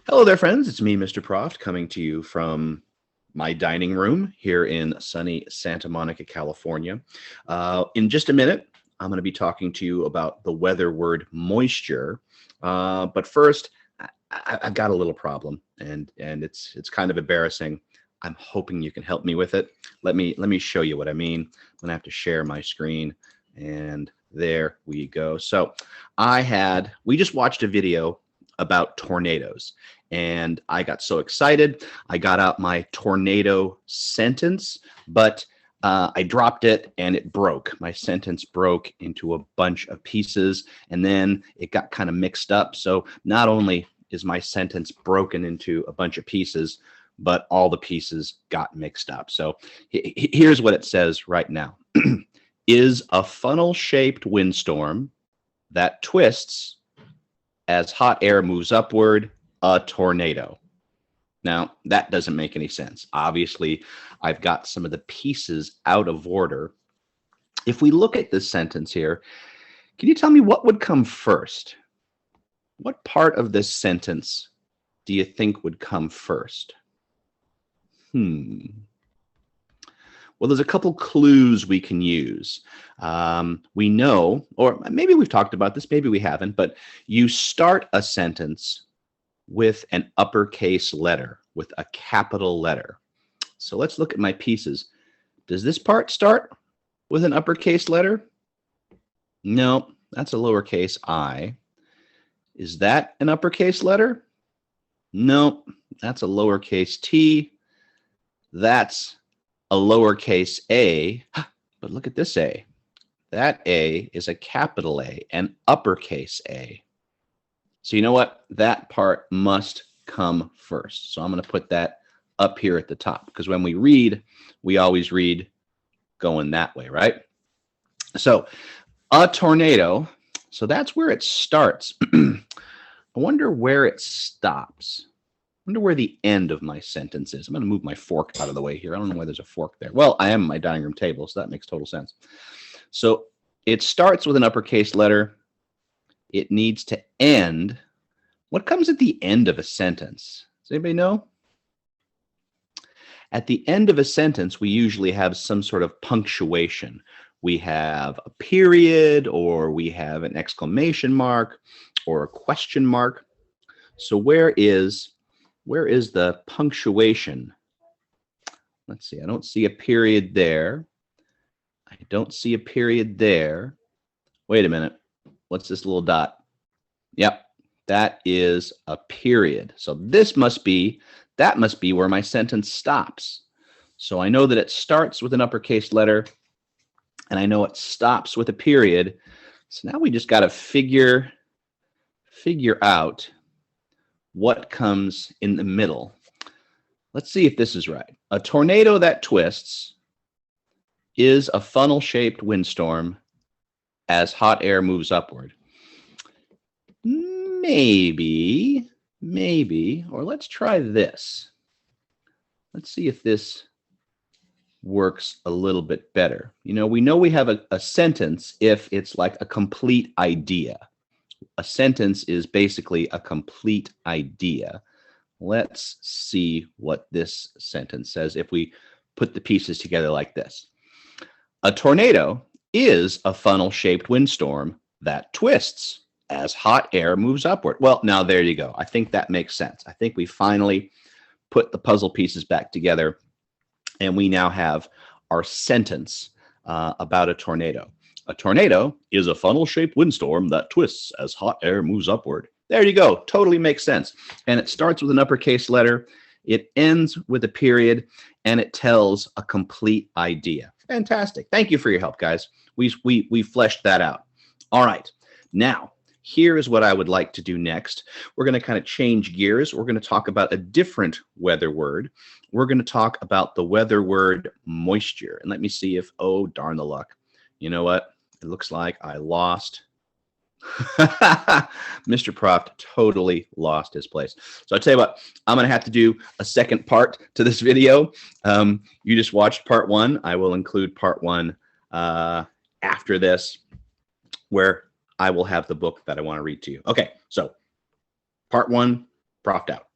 Hello there, friends. It's me, Mr. Proft, coming to you from my dining room here in sunny Santa Monica, California. In just a minute, I'm going to be talking to you about the weather word moisture. But first, I've got a little problem, and it's kind of embarrassing. I'm hoping you can help me with it. Let me show you what I mean. I'm going to have to share my screen, and there we go. So we just watched a video about tornadoes, and I got so excited. I got out my tornado sentence, but I dropped it and it broke. My sentence broke into a bunch of pieces, and then it got kind of mixed up. So not only is my sentence broken into a bunch of pieces, but all the pieces got mixed up. So here's what it says right now. Is a funnel-shaped windstorm that twists as hot air moves upward a tornado. Now, that doesn't make any sense. Obviously, I've got some of the pieces out of order. If we look at this sentence here, can you tell me what would come first? What part of this sentence do you think would come first? Well, there's a couple clues we can use. We know, or maybe we've talked about this, maybe we haven't, but you start a sentence with an uppercase letter, with a capital letter. So let's look at my pieces. Does this part start with an uppercase letter? No, that's a lowercase I. Is that an uppercase letter? No, that's a lowercase t. That's a lowercase a, but look at this A. That A is a capital A, an uppercase A. So you know what? That part must come first. So I'm going to put that up here at the top, because when we read, we always read going that way, right? So a tornado, so that's where it starts. I wonder where it stops. I wonder where the end of my sentence is. I'm going to move my fork out of the way here. I don't know why there's a fork there. Well, I am at my dining room table, so that makes total sense. So it starts with an uppercase letter. It needs to end. What comes at the end of a sentence? Does anybody know? At the end of a sentence, we usually have some sort of punctuation. We have a period, or we have an exclamation mark, or a question mark. So where is the punctuation? Let's see. I don't see a period there. I don't see a period there. Wait a minute. What's this little dot? Yep, that is a period. So that must be where my sentence stops. So I know that it starts with an uppercase letter, and I know it stops with a period. So now we just got to figure out what comes in the middle. Let's see if this is right. A tornado that twists is a funnel-shaped windstorm as hot air moves upward. Maybe, or let's try this. Let's see if this works a little bit better. You know we have a sentence if it's like a complete idea. A sentence is basically a complete idea. Let's see what this sentence says if we put the pieces together like this. A tornado is a funnel-shaped windstorm that twists as hot air moves upward. Well, now there you go. I think that makes sense. I think we finally put the puzzle pieces back together, and we now have our sentence about a tornado. A tornado is a funnel-shaped windstorm that twists as hot air moves upward. There you go. Totally makes sense. And it starts with an uppercase letter. It ends with a period, and it tells a complete idea. Fantastic. Thank you for your help, guys. We fleshed that out. All right. Now, here is what I would like to do next. We're going to kind of change gears. We're going to talk about a different weather word. We're going to talk about the weather word moisture. And let me see if, oh, darn the luck. You know what? It looks like I lost. Mr. Proft totally lost his place. So I'll tell you what, I'm going to have to do a second part to this video. You just watched part one. I will include part one after this, where I will have the book that I want to read to you. Okay, so part one, Proft out.